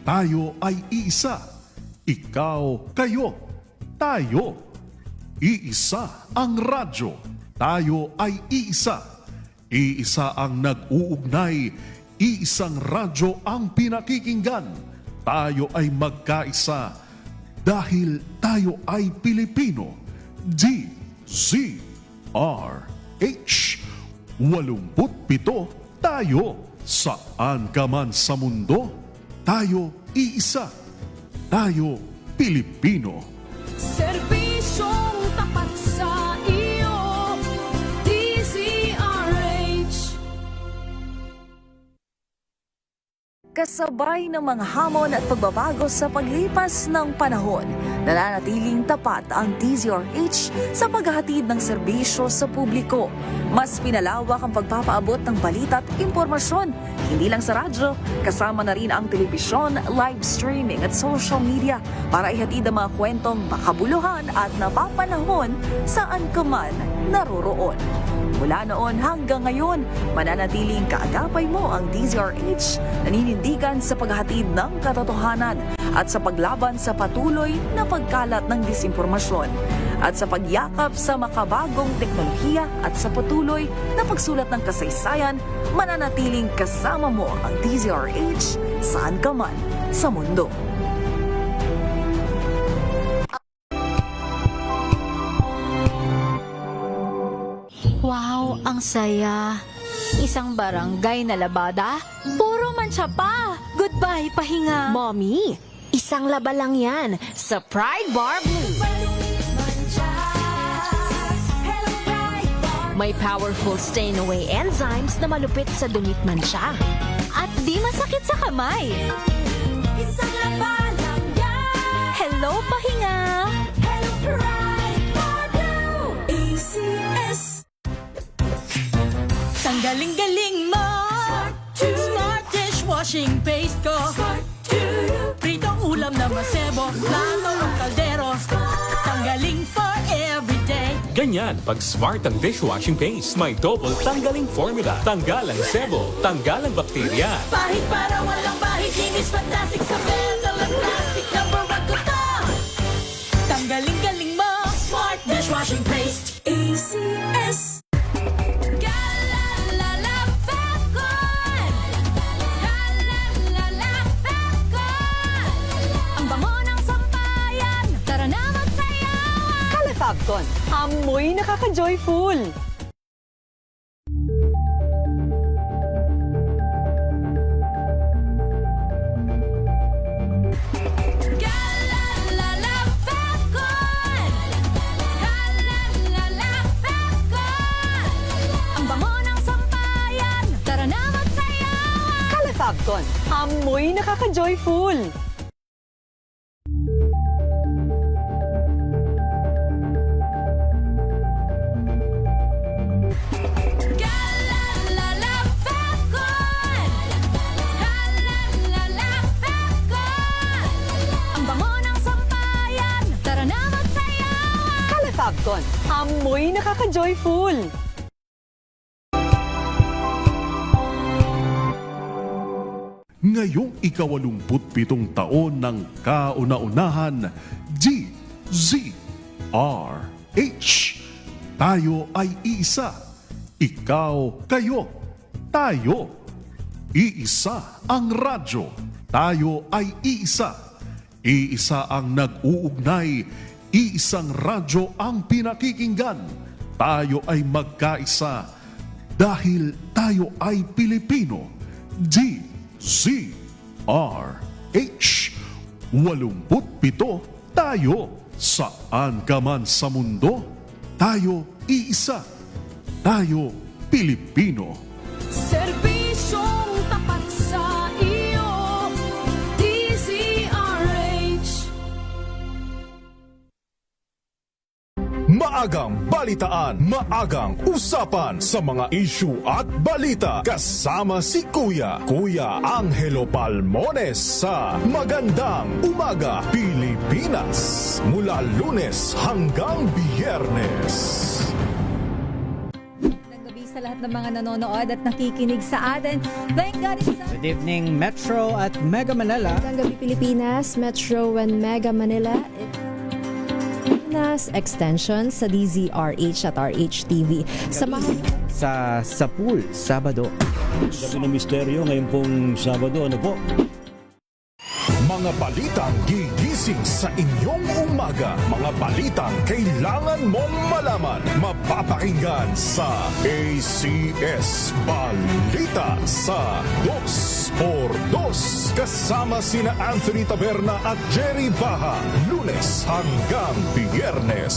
Tayo ay iisa. Ikaw, kayo, tayo. Iisa ang radyo. Tayo ay iisa. Iisa ang nag-uugnay. Iisang radyo ang pinakikinggan. Tayo ay magkaisa dahil tayo ay Pilipino. DZRH 87 tayo. Saan ka man sa mundo, tayo iisa. Tayo Pilipino. Serbisyong tapat sa iyo, DZRH. Kasabay ng mga hamon at pagbabago sa paglipas ng panahon, nananatiling tapat ang DZRH sa paghahatid ng serbisyo sa publiko. Mas pinalawak ang pagpapaabot ng balita at impormasyon, hindi lang sa radyo, kasama na rin ang telebisyon, live streaming at social media para ihatid ang mga kwentong makabuluhan at napapanahon saan ka man naroroon. Mula noon hanggang ngayon, mananatiling kaagapay mo ang DZRH, naninindigan sa paghahatid ng katotohanan at sa paglaban sa patuloy na pagkalat ng disinformasyon at sa pagyakap sa makabagong teknolohiya at sa patuloy na pagsulat ng kasaysayan, mananatiling kasama mo ang DZRH saan ka man sa mundo. Wow, ang saya. Isang barangay na labada, puro mancha pa. Goodbye, pahinga. Mommy, isang laba lang yan sa Pride Bar Blue. May powerful stain-away enzymes na malupit sa dumit mancha. At di masakit sa kamay. Isang laba lang yan. Hello, pahinga. Hello, Pride Bar Blue. ACS. Tanggaling-galing mo, Smart dishwashing paste ko. Pritong ulam na masebo, plato o kaldero. Tanggaling for everyday. Ganyan pag Smart ang dishwashing paste. May double tanggaling formula. Tanggal ang sebo, tanggal ang bakterya. Pahit para walang bahid, linis fantastic sa metal at plastic. Number one ko to. Tanggaling-galing mo, Smart dishwashing paste. ACS. Galalala Falcon. Galalala Falcon. Ang bango ng sampayan. Tara na magsayawan. Calefabcon, amoy nakaka-joyful. Galalala Falcon. Galalala Falcon. Ang bango ng sampayan. Tara na magsayawan. Calefabcon, amoy nakaka-joyful. Galalala Falcon. Galalala Falcon. Ang bango ng sampayan. Tara na magsayawan. Calefabcon, amoy nakaka-joyful. Ngayong ika-87 taon ng kauna-unahan, DZRH. Tayo ay iisa. Ikaw, kayo, tayo. Iisa ang radyo. Tayo ay iisa. Iisa ang nag-uugnay. Iisang radyo ang pinakikinggan. Tayo ay magkaisa dahil tayo ay Pilipino. DZRH 87 tayo. Saan ka man sa mundo, tayo iisa. Tayo Pilipino. Serbisyong tapat sa iyo, DZRH. Maagang balitaan, maagang usapan sa mga issue at balita. Kasama si Kuya Angelo Palmones sa Magandang Umaga Pilipinas. Mula Lunes hanggang Biyernes. Naggabi sa lahat ng mga nanonood at nakikinig sa atin. Thank God it's Sunday. Good evening, Metro at Mega Manila. Magandang gabi Pilipinas, Metro and Mega Manila. Nas extension sa DZRH at RHTV. Samahan Sa pool, Sabado. Gabi ng misteryo ngayon pong Sabado, ano po? Mga balitang gigising sa inyong umaga. Mga balitang kailangan mong malaman. Mapapakinggan sa ACS Balita sa 2x2. Kasama sina Anthony Taberna at Jerry Baha. Lunes hanggang Biyernes.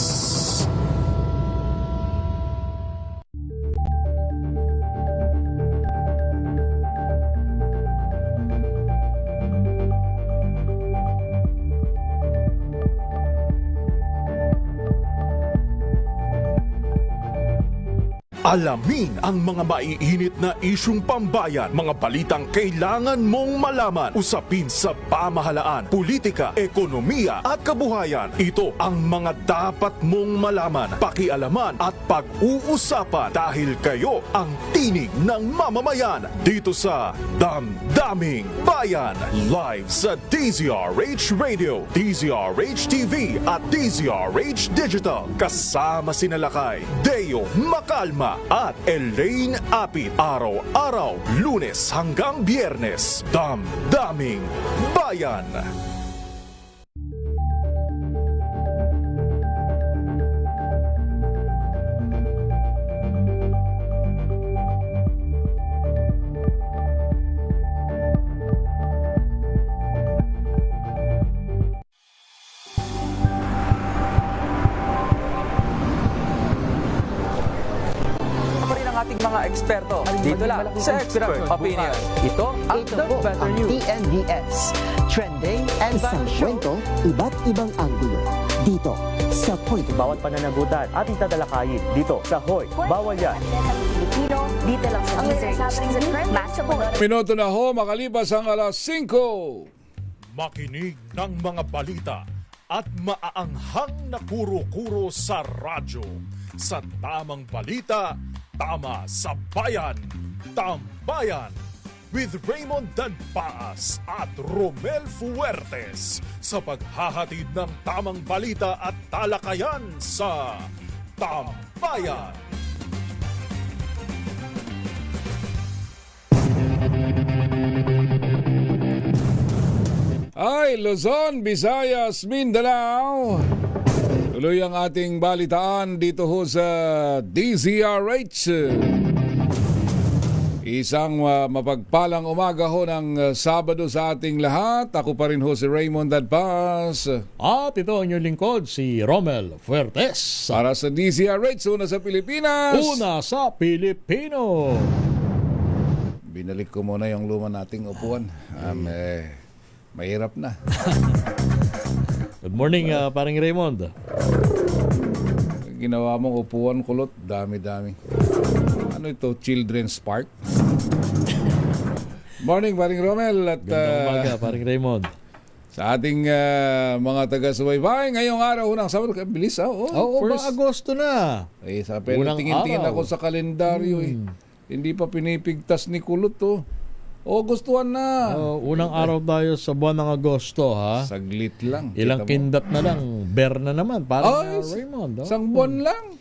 Alamin ang mga maiinit na isyung pambayan, mga balitang kailangan mong malaman, usapin sa pamahalaan, politika, ekonomiya at kabuhayan. Ito ang mga dapat mong malaman, pakialaman at pag-uusapan dahil kayo ang tinig ng mamamayan dito sa Damdaming Bayan. Live sa DZRH Radio, DZRH TV at DZRH Digital. Kasama sina Lakay, Deo Macalma at Elaine Apit. Araw-araw, Lunes hanggang Biyernes. Damdaming Bayan. ating mga eksperto dito lang sa Expert Opinion. Ito ang The Better News. TNVS. Trending and isang kwento, iba't ibang anggulo. Dito sa Point. Bawat pananagutan ating tatalakayin dito sa Hoy. Bawal yan. Pilipino, dito lang sa Minuto na ho, makalipas ang alas 5. Makinig ng mga balita at maaanghang na kuro-kuro sa radyo. Sa tamang balita, tama sa bayan. Tambayan with Raymond Danpaas at Romel Fuertes sa paghahatid ng tamang balita at talakayan sa Tambayan. Ay, Luzon, Visayas, Mindanao. Tuloy ang ating balitaan dito ho sa DZRH. Isang mapagpalang umaga ho ng Sabado sa ating lahat. Ako pa rin ho si Raymond Danpas. At ito ang inyong lingkod, si Romel Fuertes. Para sa DZRH, una sa Pilipinas. Una sa Pilipino. Binalik ko muna yung luma nating upuan. Mahirap na. Good morning, paring Raymond. Ginawa mong upuan kulot, dami-dami. Ano ito, Children's Park? Morning, paring Romel. At gandang umaga, paring Raymond. Sa ating mga taga-subaybay, ngayong araw ng Sabado, bilis first Agosto na. Sa tingin-tingin ako sa kalendaryo Hindi pa pinipigtas ni kulot to. Gustuhan na. Unang araw tayo sa buwan ng Agosto, ha? Saglit lang. Ilang kindat na lang. Ber na naman. Parang Raymond. Isang buwan lang.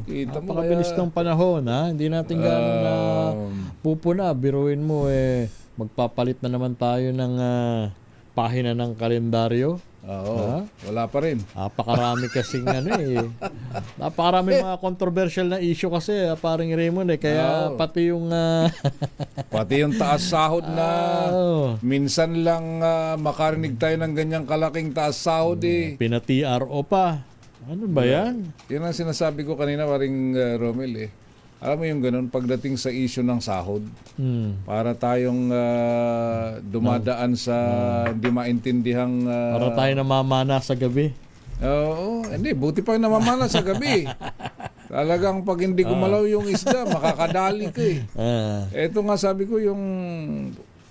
Kita mo napakabilis ng panahon, ha? Hindi natin gano'n na pupuna. Biruin mo, magpapalit na naman tayo ng pahina ng kalendaryo. Wala pa rin. Napakarami kasing napakarami mga controversial na issue kasi paring Raymond kaya pati yung pati yung taas sahod na minsan lang makarinig tayo ng ganyang kalaking taas sahod pina-TRO pa. Ano ba yan? Yan ang sinasabi ko kanina paring Romel Alam mo yung ganun, pagdating sa issue ng sahod, para tayong dumadaan sa hindi maintindihang... para tayo namamana sa gabi. Hindi, buti pa yung namamana sa gabi. Talagang pag hindi gumalaw yung isda, makakadali ka Ito nga sabi ko, yung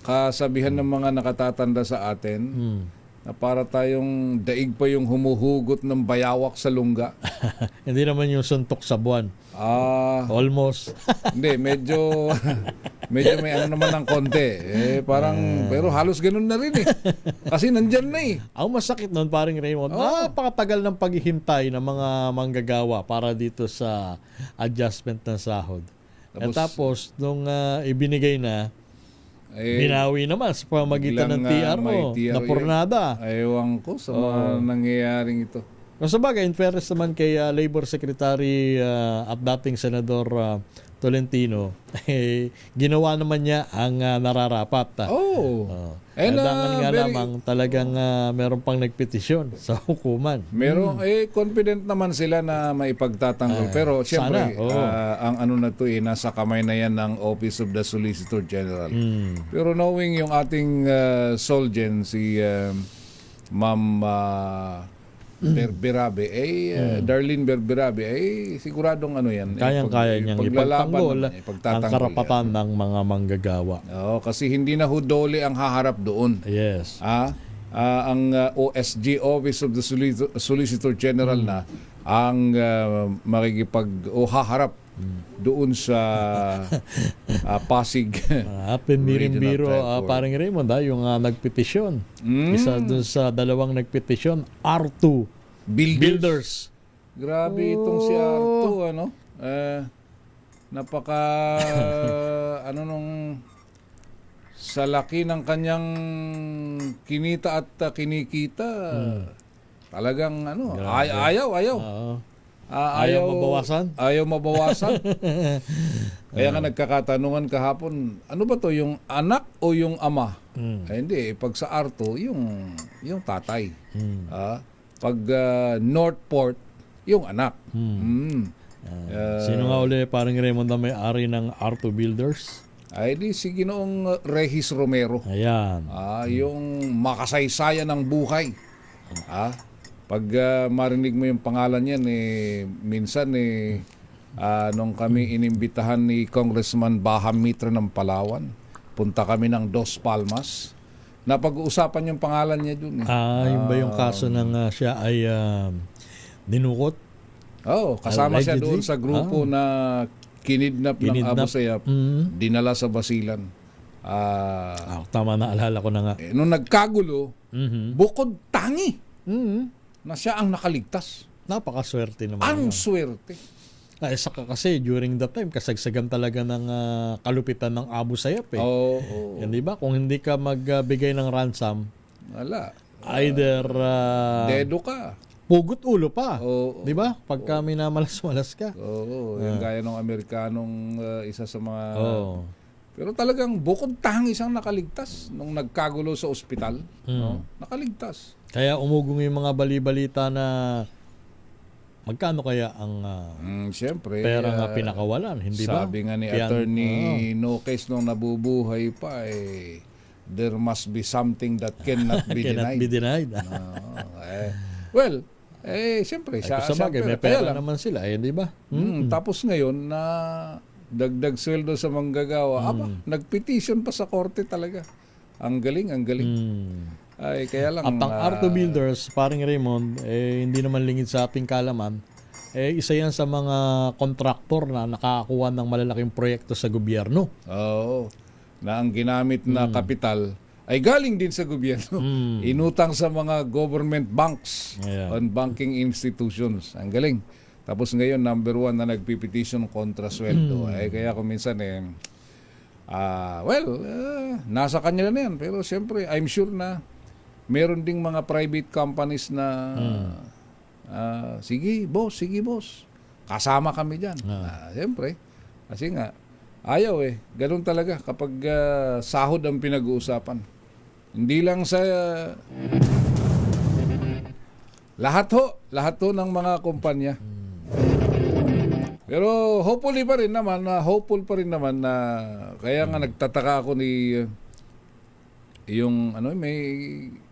kasabihan ng mga nakatatanda sa atin, na para tayong daig pa yung humuhugot ng bayawak sa lungga. Hindi naman yung suntok sa buwan. Almost. Hindi, medyo may ano naman ng konti. Pero halos ganun na rin eh. Kasi nandyan na eh. Ang masakit nun, paring Raymond, napakatagal ng paghihintay ng mga manggagawa para dito sa adjustment ng sahod. Tapos nung ibinigay na, binawi naman sa pamagitan ng TRO na pornada. Ewan ko sa mga nangyayaring ito. Kung sabagay, in fairness naman kay Labor Secretary at dating Senador Tolentino, ginawa naman niya ang nararapat. Kailangan nga lamang talagang meron pang nagpetisyon sa hukuman. Confident naman sila na maipagtatanggol. Pero siyempre, ang ano na to nasa kamay na yan ng Office of the Solicitor General. Pero knowing yung ating Solgen, si Ma'am Berberabe, Darlene Berberabe, siguradong ano yan. Kayang-kaya niyang ipagtanggol ang karapatan ng mga manggagawa. Kasi hindi na hudoli ang haharap doon. Yes. Ang OSG, Office of the Solicitor General na ang haharap doon sa Pasig. Biro, parang Raymond, yung nagpetisyon. Isa doon sa dalawang nagpetisyon, R2 Builders. Grabe itong si R2, ano? Napaka nung sa laki ng kanyang kinita at kinikita, talagang ayaw. Ayaw mabawasan? Ayaw mabawasan. Kaya nga nagkakatanungan kahapon, ano ba to, yung anak o yung ama? Hindi, pag sa Arto, yung tatay. Pag Northport, yung anak. Sino nga uli, parang Raymond, na may-ari ng Arto Builders? Ay di si Ginoong Regis Romero. Ayan. Yung makasaysayan ng buhay. Pag marinig mo yung pangalan niyan, minsan nung kami inimbitahan ni Congressman Baham Mitra ng Palawan, punta kami ng Dos Palmas, napag-uusapan yung pangalan niya dun. Yun ba yung kaso ng siya ay dinukot? Kasama siya doon sa grupo na kinidnap ng Abu Sayyaf, dinala sa Basilan. Tama, naalala ko na nga. Nung nagkagulo, bukod tangi na siya ang nakaligtas. Napakaswerte naman. Ang swerte. Saka kasi during that time, kasagsagan talaga ng kalupitan ng Abu Sayyaf. Di ba? Kung hindi ka magbigay ng ransom, wala. Either dedo ka. Pugot ulo pa. Di ba? Pagka minamalas-malas ka. Yung gaya ng Amerikanong isa sa mga... Pero talagang bukod tangi siyang nakaligtas nung nagkagulo sa ospital. Nakaligtas. Kaya umugong yung mga bali-balita na magkano kaya ang siyempre, pera nga pinakawalan, hindi ba? Sabi nga ni Attorney No Case nung nabubuhay pa, there must be something that cannot be cannot denied. be denied. Siyempre, may pera naman sila, di ba? Tapos ngayon na dagdag sweldo sa manggagawa, nagpetition pa sa korte talaga. Ang galing. Kaya lang, at ang Arto Builders, paring Raymond, hindi naman lingid sa ating kalaman, isa yan sa mga kontraktor na nakakakuha ng malalaking proyekto sa gobyerno. Na ang ginamit na kapital ay galing din sa gobyerno. Inutang sa mga government banks on banking institutions. Ang galing. Tapos ngayon, number 1 na nagpipetition kontra sweldo. Kaya kung minsan nasa kanya na yan. Pero siyempre, I'm sure na meron ding mga private companies na sige boss, kasama kami dyan. Siyempre, kasi nga, ayaw ganun talaga kapag sahod ang pinag-uusapan. Hindi lang sa lahat ho ng mga kumpanya. Pero hopeful pa rin naman na kaya nga nagtataka ako ni yung may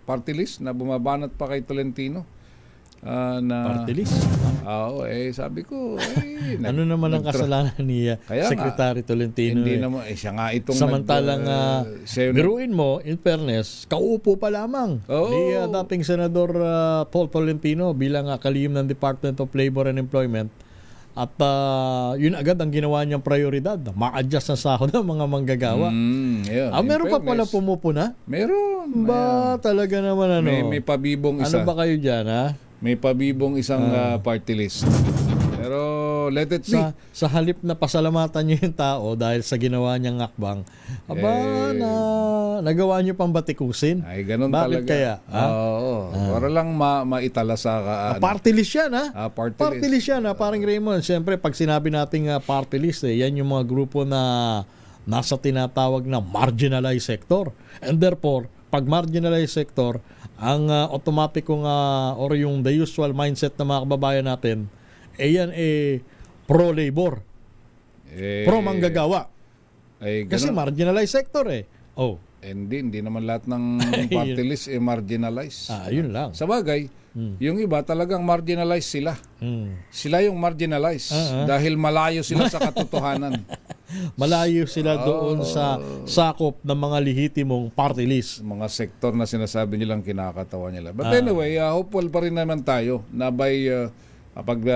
party list na bumabanat pa kay Tolentino. na Party list. Oo, sabi ko, Ano naman ang kasalanan ni Kaya Secretary Tolentino? Hindi naman, siya nga itong samantalang biruin mo, in fairness, kaupo pa lamang ni dating Senador Paul Tolentino bilang kalihim ng Department of Labor and Employment. At yun agad ang ginawa niyang prioridad. Ma-adjust ang sahod ng mga manggagawa. Meron pa pala pumupuna? Meron. Talaga naman May pabibong isa. Ano ba kayo dyan, ha? May pabibong isang party list. Pero let it be. Sa halip na pasalamatan niyo yung tao dahil sa ginawa niyang hakbang, nagawa niyo pang batikusin. Ay, ganun Bakit talaga. kaya? Para lang maitala sa party list yan, ha? Party list yan, ha? Parang Raymond, siyempre, pag sinabi nating party list, yan yung mga grupo na nasa tinatawag na marginalized sector. And therefore, pag marginalized sector, ang automatikong or yung the usual mindset ng mga kababayan natin, yan pro-labor, pro-manggagawa. Kasi marginalized sector Hindi naman lahat ng party list marginalized. Yun lang. Sa bagay, yung iba talagang marginalized sila. Sila yung marginalized dahil malayo sila sa katotohanan. Malayo sila doon sa sakop ng mga lehitimong party list. Mga sektor na sinasabi nilang kinakatawa nila. But anyway, hopeful pa rin naman tayo na by kapag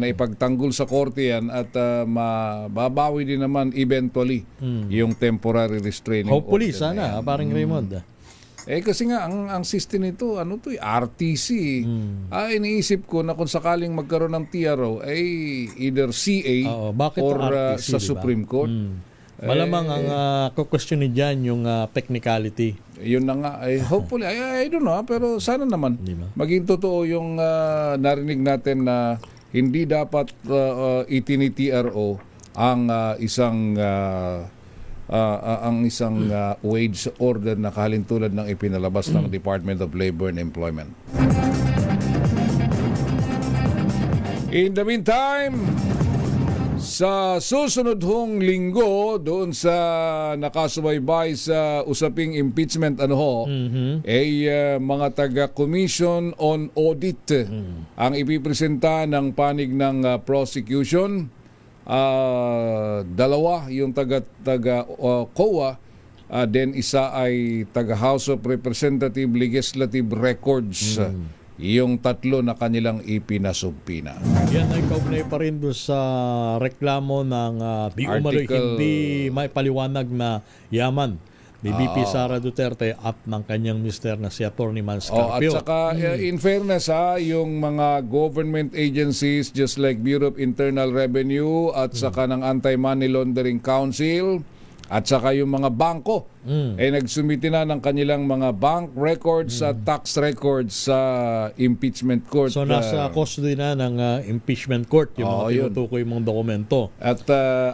naipagtanggol sa korte yan at mababawi din naman eventually yung temporary restraining hopefully, order sana, parang Raymond. Kasi nga, ang system nito, RTC. Iniisip ko na kung sakaling magkaroon ng TRO, either CA or RTC, sa diba? Supreme Court. Malamang ang kukwestiyonin dyan yung technicality. Yun na nga. Hopefully, I don't know, pero sana naman maging totoo yung narinig natin na hindi dapat itini-TRO ang isang wage order na kahalintulad ng ipinalabas ng Department of Labor and Employment. In the meantime, sa susunod hong linggo, doon sa nakasubaybay sa usaping impeachment, mga taga-Commission on Audit ang ipipresenta ng panig ng prosecution. Dalawa yung taga COA, then isa ay taga House of Representative Legislative Records. Yung tatlo na kanilang ipinasubpina. Yan ay kaugnay pa rin doon sa reklamo ng di umano'y hindi may paliwanag na yaman ni VP Sara Duterte at ng kanyang mister na si Atty. Mans Carpio. At saka in fairness yung mga government agencies just like Bureau of Internal Revenue at saka ng Anti-Money Laundering Council at saka yung mga bangko nagsumiti na ng kanilang mga bank records at tax records sa impeachment court. So nasa custody na ng impeachment court yung mga tinutukoy mong dokumento. At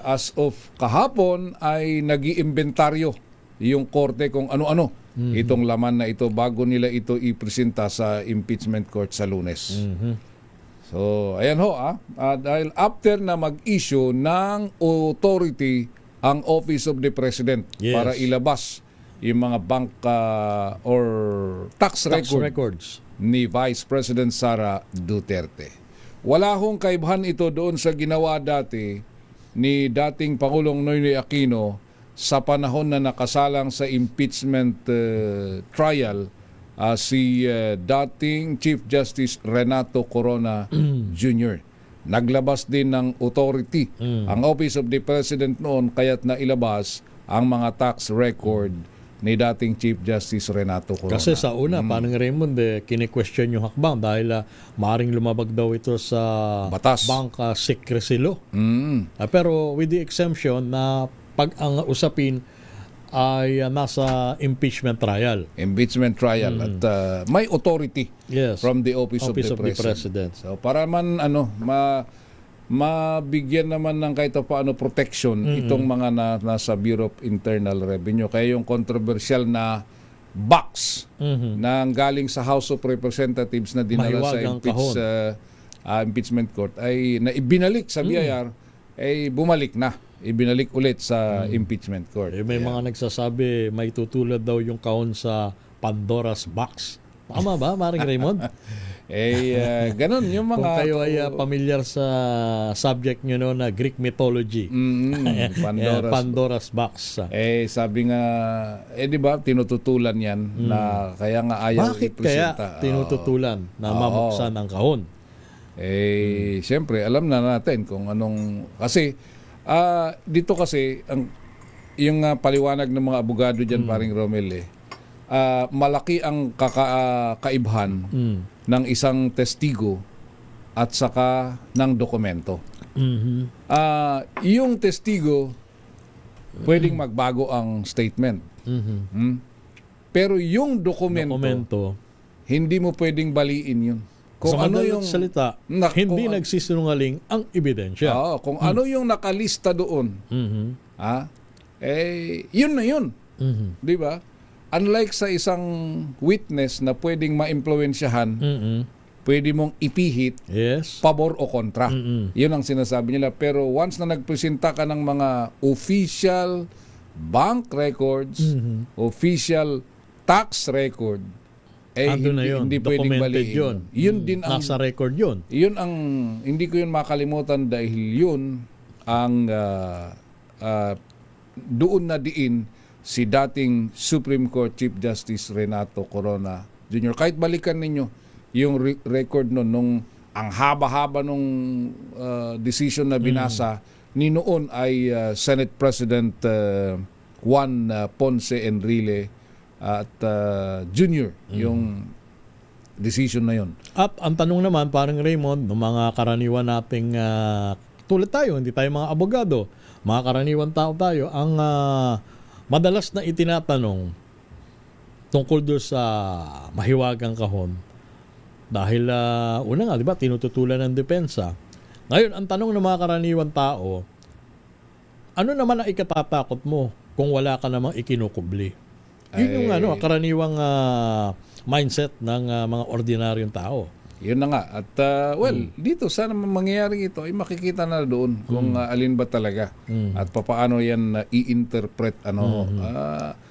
as of kahapon ay nag-iimbentaryo yung korte kung ano-ano itong laman na ito bago nila ito ipresenta sa impeachment court sa Lunes. So ayan dahil after na mag-issue ng authority ang Office of the President para ilabas yung mga bank or tax records ni Vice President Sara Duterte. Wala hong kaibahan ito doon sa ginawa dati ni dating Pangulong Noynoy Aquino sa panahon na nakasalang sa impeachment trial si dating Chief Justice Renato Corona Jr. Naglabas din ng authority ang Office of the President noon kaya't nailabas ang mga tax record ni dating Chief Justice Renato Corona. Kasi sa una, parang Raymond, kini-question yung hakbang dahil maaaring lumabag daw ito sa batas, bank secrecy law. Pero with the exemption na pag ang usapin ay nasa impeachment trial. Impeachment trial at may authority from the Office of the President. So para man mabigyan naman ng kahit paano protection itong mga nasa Bureau of Internal Revenue. Kaya yung controversial na box na galing sa House of Representatives na dinala sa impeachment court ay naibinalik sa BIR ay bumalik na. Ibinalik ulit sa impeachment court. May mga nagsasabi may tutulad daw yung kahon sa Pandora's box. Tama ba, Maring Raymond? Ganun yung mga... Kung kayo ay pamilyar sa subject nyo no, na Greek mythology. Pandora's Box. Sabi nga, di ba, tinututulan yan na kaya nga ayaw Bakit ipresenta. kaya tinututulan na mabuksan ang kahon? Siyempre, alam na natin kung anong... Kasi, dito kasi, yung paliwanag ng mga abogado dyan, paring Romel, malaki ang kaibhan ng isang testigo at saka ng dokumento. Yung testigo, pwedeng magbago ang statement. Pero yung dokumento, hindi mo pwedeng baliin yun. Kung sa ano yung salita, hindi nagsisinungaling ang ebidensya. Kung ano yung nakalista doon, yun na yun. Di ba? Unlike sa isang witness na pwedeng ma-impluwensyahan, pwede mong ipihit, pabor o kontra. Yun ang sinasabi nila. Pero once na nagpresenta ka ng mga official bank records, official tax record, hindi pwedeng baliin. Yun din ang nasa record yun. Yun ang hindi ko yun makalimutan dahil yun ang doon na diin si dating Supreme Court Chief Justice Renato Corona Jr. Kahit balikan ninyo yung record nun, nung ang haba-haba nung decision na binasa ni noon ay Senate President Juan Ponce Enrile at Jr. yung decision na yun. At ang tanong naman, parang Raymond, ng mga karaniwan nating tulad tayo, hindi tayo mga abogado, mga karaniwan tao tayo, ang madalas na itinatanong tungkol doon sa mahiwagang kahon. Dahil una nga, di ba, tinututulan ng depensa. Ngayon, ang tanong ng mga karaniwan tao, ano naman ang ikatatakot mo kung wala ka namang ikinukubli? Yun yung karaniwang mindset ng mga ordinaryong tao. Yun na nga. At dito sana mangyayari ito ay makikita na doon kung alin ba talaga at papaano yan i-interpret.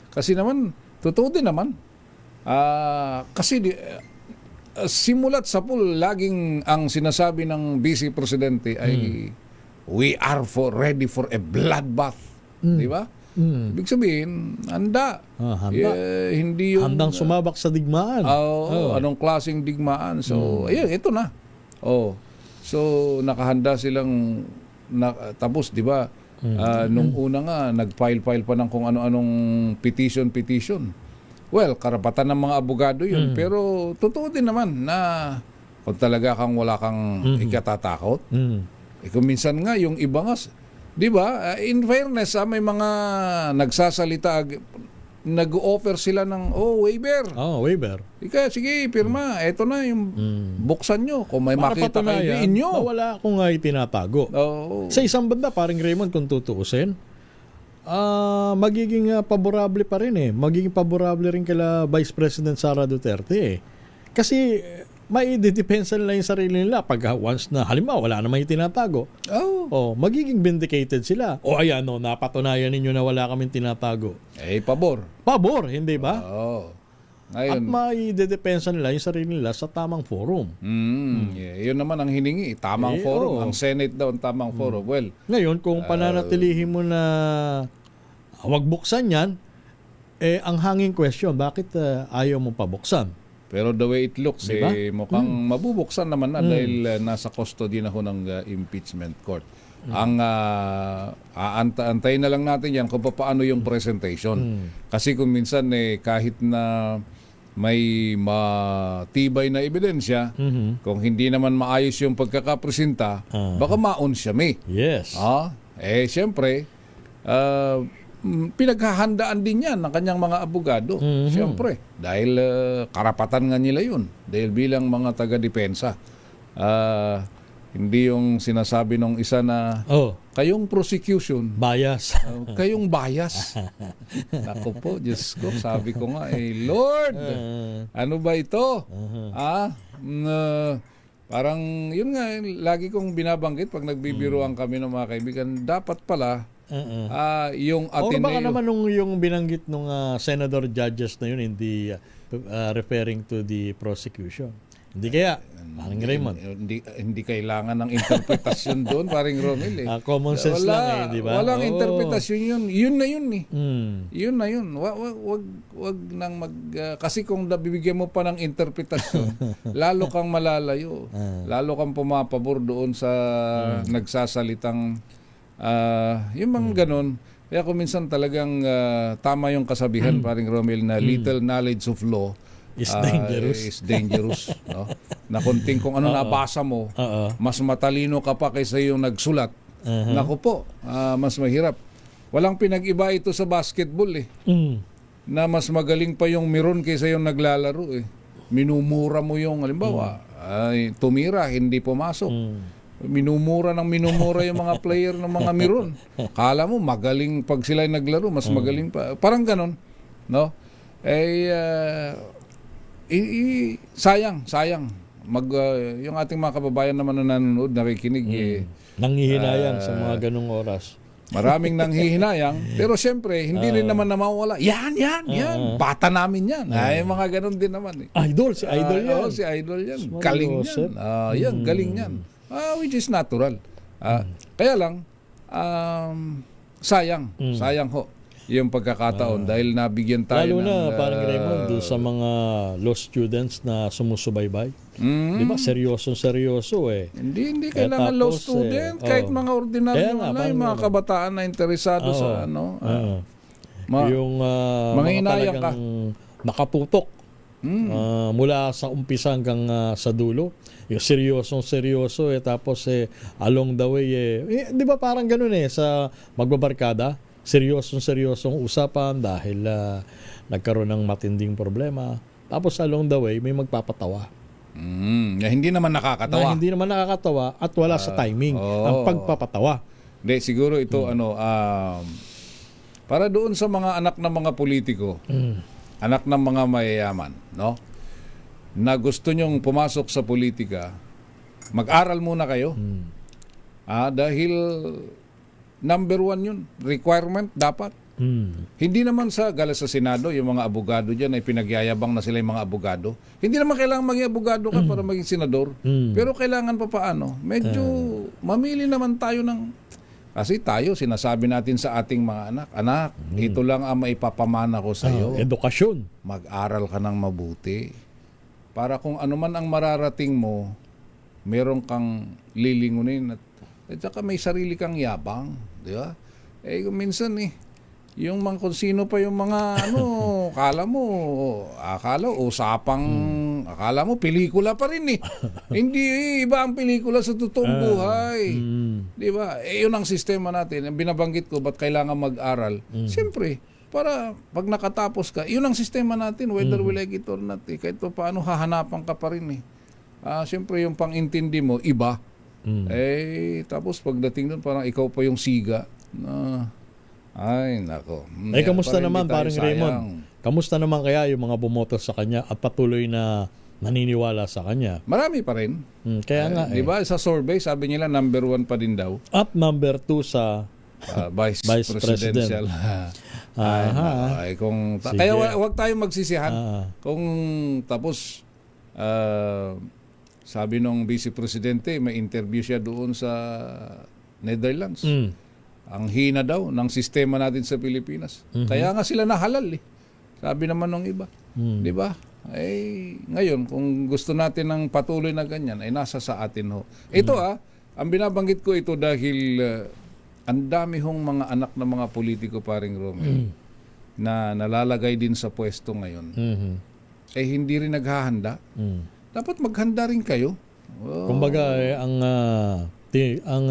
Kasi naman, totoo din naman. Kasi simulat sa pool, laging ang sinasabi ng Vice Presidente ay we are ready for a bloodbath. Di ba? Ibig sabihin, handa. Hindi yung... Handang sumabak sa digmaan. Anong klaseng digmaan. So, ayun, ito na. So, nakahanda silang... tapos, di ba, nung una nga, nag-file pa ng kung ano-anong petition. Well, karapatan ng mga abogado yun. Pero, totoo din naman na kung talaga wala kang ikatatakot. Kung minsan nga, yung iba nga... Di ba? In fairness, may mga nagsasalita, nag-offer sila ng waiver. Waiver. Ika, sige, pirma. Ito na yung buksan nyo. Kung may makita kayo, inyo. Wala akong itinatago. Sa isang banda, parang Raymond, kung tutuusin, magiging paborable pa rin Magiging paborable rin kila Vice President Sara Duterte Kasi may didepensa nila yung sarili nila pag once na halimbawa wala namang itinatago. Magiging vindicated sila. Ayan napatunayan ninyo na wala kaming tinatago. Pabor. Pabor, hindi ba? Ngayon, at may didepensa nila yung sarili nila sa tamang forum. Yun naman ang hiningi. Tamang forum. Ang Senate daw ang tamang forum. Well, ngayon, kung pananatilihin mo na wag buksan yan, ang hanging question, bakit ayaw mo pabuksan? Pero the way it looks, diba? Mukhang mabubuksan naman na dahil nasa custody na ho ng impeachment court. Ang aantayin na lang natin yan kung paano yung presentation. Kasi kung minsan kahit na may matibay na ebidensya, kung hindi naman maayos yung pagkakapresenta, baka maunsyami. Yes. Siyempre, pinaghahandaan din yan ng kanyang mga abogado. Siyempre, dahil karapatan nga nila yun. Dahil bilang mga taga-depensa. Hindi yung sinasabi ng isa na kayong prosecution. Bias. Kayong bias. Naku po, Diyos ko, sabi ko nga, Lord, ano ba ito? Parang, yun nga, lagi kong binabanggit pag nagbibiroan kami ng mga kaibigan, dapat pala, yung Or baka Ateneo. naman yung binanggit nung senador judges na yun, hindi referring to the prosecution. Hindi kaya, parang Raymond. Hindi kailangan ng interpretasyon doon, paring Romel. Common sense lang di ba? Walang interpretasyon yun. Yun na yun eh. Mm. Yun na yun. Wag nang kasi kung bibigyan mo pa ng interpretasyon, lalo kang malalayo. Lalo kang pumapabor doon sa nagsasalitang yung mga ganun. Kaya kung minsan talagang tama yung kasabihan, paring Romel, na little knowledge of law is dangerous. Is dangerous. No? Na kunting kung ano nabasa mo, mas matalino ka pa kaysa yung nagsulat. Naku po, mas mahirap. Walang pinag-iba ito sa basketball eh. Na mas magaling pa yung Miron kaysa yung naglalaro eh. Minumura mo yung, halimbawa, tumira, hindi pumasok. Minumura yung mga player ng mga Miron. Kala mo magaling pag sila naglaro, mas magaling pa. Parang ganon, no? Sayang. Yung ating mga kababayan naman na nanonood, nakikinig nanghihinayang sa mga ganung oras. Maraming nanghihinayang, pero siyempre hindi rin naman na mawala. Yan. Bata namin yan. Mga ganon din naman eh. Si Idol yan. Si Idol yan. Galing yan. Galing yan. Which is natural. Kaya lang, sayang ho yung pagkakataon dahil nabigyan tayo lalo na parang Raymond doon sa mga law students na sumusubaybay. Di ba? Seryoso eh. Hindi kailangan law student, kahit mga ordinaryo yung mga kabataan na interesado sa yung mga inayang ka. Nakatutok mula sa umpisa hanggang sa dulo. Yung seryoso tapos along the way di ba parang ganun sa magbabarkada, seryosong usapan dahil nagkaroon ng matinding problema, tapos along the way may magpapatawa. Na hindi naman nakakatawa at wala sa timing ang pagpapatawa. Hindi, siguro ito para doon sa mga anak ng mga politiko, anak ng mga mayayaman, no? Na gusto nyong pumasok sa politika, mag-aral muna kayo. Dahil number 1 yun, requirement dapat. Hindi naman gala sa Senado, yung mga abogado dyan ay pinagyayabang na sila yung mga abogado. Hindi naman kailangan maging abogado ka para maging senador. Pero kailangan pa paano? Medyo mamili naman tayo kasi tayo, sinasabi natin sa ating mga anak, ito lang ang maipapamana ko sa iyo. Edukasyon. Mag-aral ka ng mabuti. Para kung ano man ang mararating mo, meron kang lilingunin at saka may sarili kang yabang, di ba? Minsan yung mga kung sino pa yung mga akala mo pelikula pa rin Hindi iba ang pelikula sa totoong buhay. Di ba? Yun ang sistema natin. Ang binabanggit ko, ba't kailangan mag-aral? Siyempre, para pag nakatapos ka, yun ang sistema natin, whether we like it or not. Kahit pa paano, hahanapan ka pa rin siyempre yung pang-intindi mo, iba. Tapos pagdating doon, parang ikaw pa yung siga. Ay, nako. Kamusta naman, parang Raymond? Kamusta naman kaya yung mga bumoto sa kanya at patuloy na naniniwala sa kanya? Marami pa rin. Kaya nga di ba, sa survey, sabi nila number 1 pa din daw. At number 2 sa Vice Presidential. Kaya wag tayong magsisihan. Kung tapos sabi nung Vice Presidente, may interview siya doon sa Netherlands. Ang hina daw ng sistema natin sa Pilipinas. Kaya nga sila nahalal Sabi naman ng iba. Di ba? Ngayon, kung gusto natin ng patuloy na ganyan, ay nasa sa atin ho. Ito ang binabanggit ko ito dahil ang dami hong mga anak ng mga politiko, paring Romel, na nalalagay din sa pwesto ngayon. Hindi rin naghahanda. Dapat maghanda rin kayo. Kumbaga, ang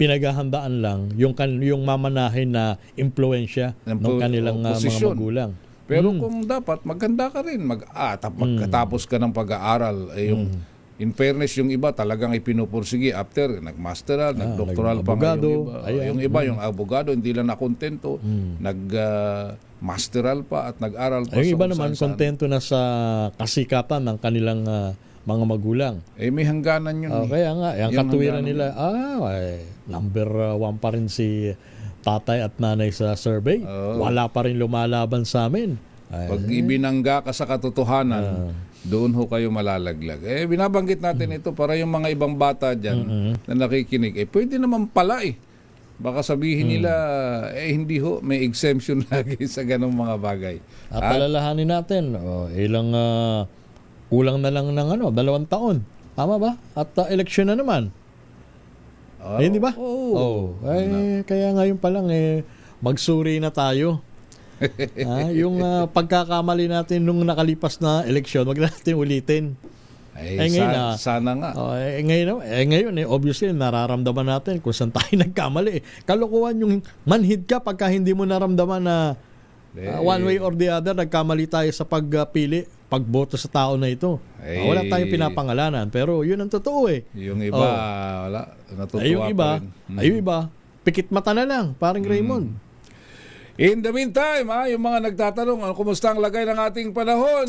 pinaghahandaan lang yung mamanahin na impluwensya ng kanilang mga magulang. Pero kung dapat, maghanda ka rin. Magkatapos ka ng pag-aaral, in fairness, yung iba talagang ipinupursige after nagmasteral, nagdoktoral pa nga yung iba. Yung abogado, hindi lang nakontento, nagmasteral pa at nag-aral pa. Yung iba naman, kontento na sa kasikatan ng kanilang mga magulang. May hangganan yun. Kaya nga, yung katuwiran nila, number 1 pa rin si tatay at nanay sa survey. Wala pa rin lumalaban sa amin. Pag ibinangga ka sa katotohanan, doon ho kayo malalaglag. Binabanggit natin ito para yung mga ibang bata dyan na nakikinig. Pwede naman pala Baka sabihin nila, hindi ho, may exemption lagi sa ganong mga bagay. At alalahanin natin, kulang na lang ng 2 taon. Tama ba? At eleksyon na naman. Hindi ba? Kaya ngayon pa lang, magsuri na tayo. Yung pagkakamali natin nung nakalipas na eleksyon, wag natin ulitin. Sana nga. Ngayon, obviously, nararamdaman natin kung saan tayo nagkamali. Kalokohan yung manhid ka pagka hindi mo naramdaman na one way or the other, nagkamali tayo sa pagpili, pagboto sa tao na ito. Wala tayong pinapangalanan. Pero yun ang totoo Yung iba, wala. Natutuwa yung iba, pikit mata na lang, parang Raymond. In the meantime, yung mga nagtatanong, kumusta ang lagay ng ating panahon?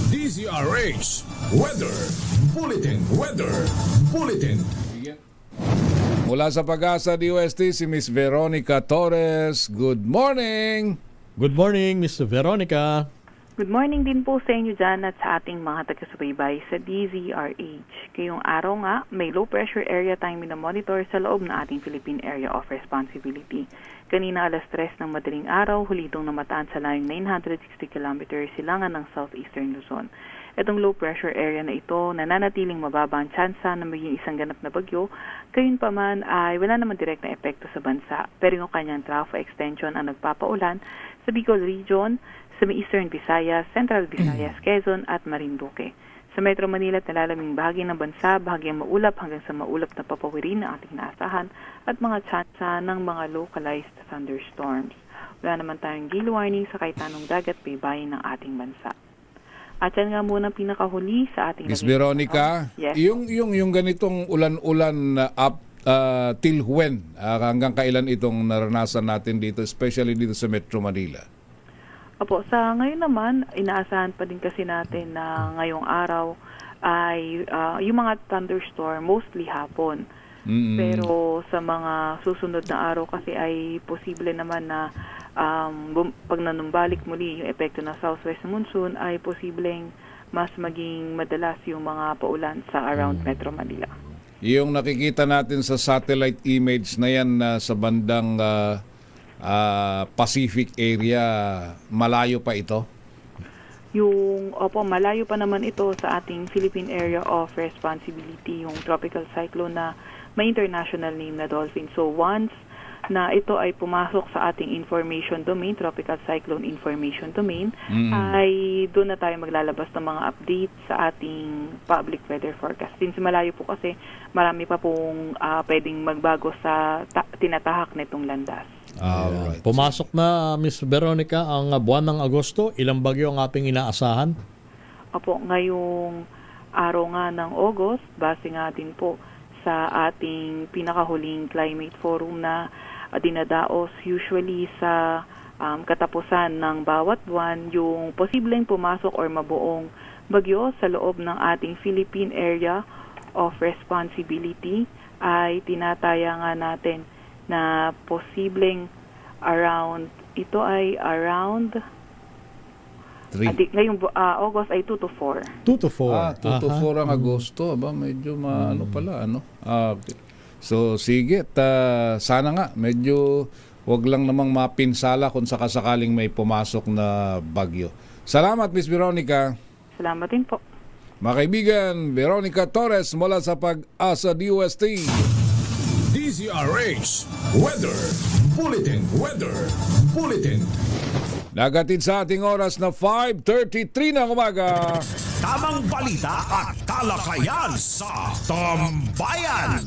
DZRH Weather Bulletin. Mula sa Pag-asa DOST, si Miss Veronica Torres. Good morning! Good morning, Miss Veronica. Good morning din po sa inyo dyan at sa ating mga taga-subaybay sa DZRH. Kayong araw nga, may low pressure area tayong minomonitor sa loob ng ating Philippine Area of Responsibility. Kanina alas 3 ng madaling araw, hulitong namataan sa layong 960 km silangan ng southeastern Luzon. Itong low pressure area na ito, nananatiling mababa ang tsansa na maging isang ganap na bagyo, gayon pa man ay wala naman direct na epekto sa bansa. Pero yung kanyang trough extension ang nagpapaulan sa Bicol Region, sa Eastern Visayas, Central Visayas, Quezon at Marinduque. Sa Metro Manila at nalalaming bahagi ng bansa, bahagyang maulap hanggang sa maulap na papawirin na ating naasahan at mga tsansa ng mga localized thunderstorms. Wala naman tayong gale warning sa kahit anong dagat baybayin ng ating bansa. At yan nga muna pinakahuli sa ating... Miss Veronica, yes. yung ganitong ulan-ulan up till when? Hanggang kailan itong naranasan natin dito, especially dito sa Metro Manila? Opo, sa ngayon naman, inaasahan pa din kasi natin na ngayong araw ay yung mga thunderstorm mostly hapon. Pero sa mga susunod na araw kasi ay posible naman na pag nanumbalik muli yung epekto ng southwest monsoon ay posibleng mas maging madalas yung mga paulan sa around Metro Manila. Yung nakikita natin sa satellite image na yan sa bandang Pacific area, malayo pa ito? Malayo pa naman ito sa ating Philippine Area of Responsibility, yung tropical cyclone na may international name na Dolphin. So once na ito ay pumasok sa ating information domain, tropical cyclone information domain, ay doon na tayo maglalabas ng mga updates sa ating public weather forecast. Since malayo po kasi, marami pa pong pwedeng magbago sa tinatahak nitong landas. Alright. Pumasok na, Miss Veronica, ang buwan ng Agosto. Ilang bagyo ang ating inaasahan? Opo, ngayong araw nga ng August, base nga din po sa ating pinakahuling climate forum na dinadaos usually sa katapusan ng bawat buwan, yung posibleng pumasok or mabuong bagyo sa loob ng ating Philippine Area of Responsibility ay tinataya nga natin na posibleng around 3. Ngayong August ay 2 to 4. 2 to 4. 2 to 4 ang Agosto. Medyo pala. Okay. So sige, sana nga medyo wag lang namang mapinsala kung sakasakaling may pumasok na bagyo. Salamat, Miss Veronica. Salamat din po. Mga kaibigan, Veronica Torres mula sa Pag-asa DOST. DZRH Weather Bulletin. Nagatid sa ating oras na 5:33 ng umaga. Tamang balita at talakayan sa Tambayan.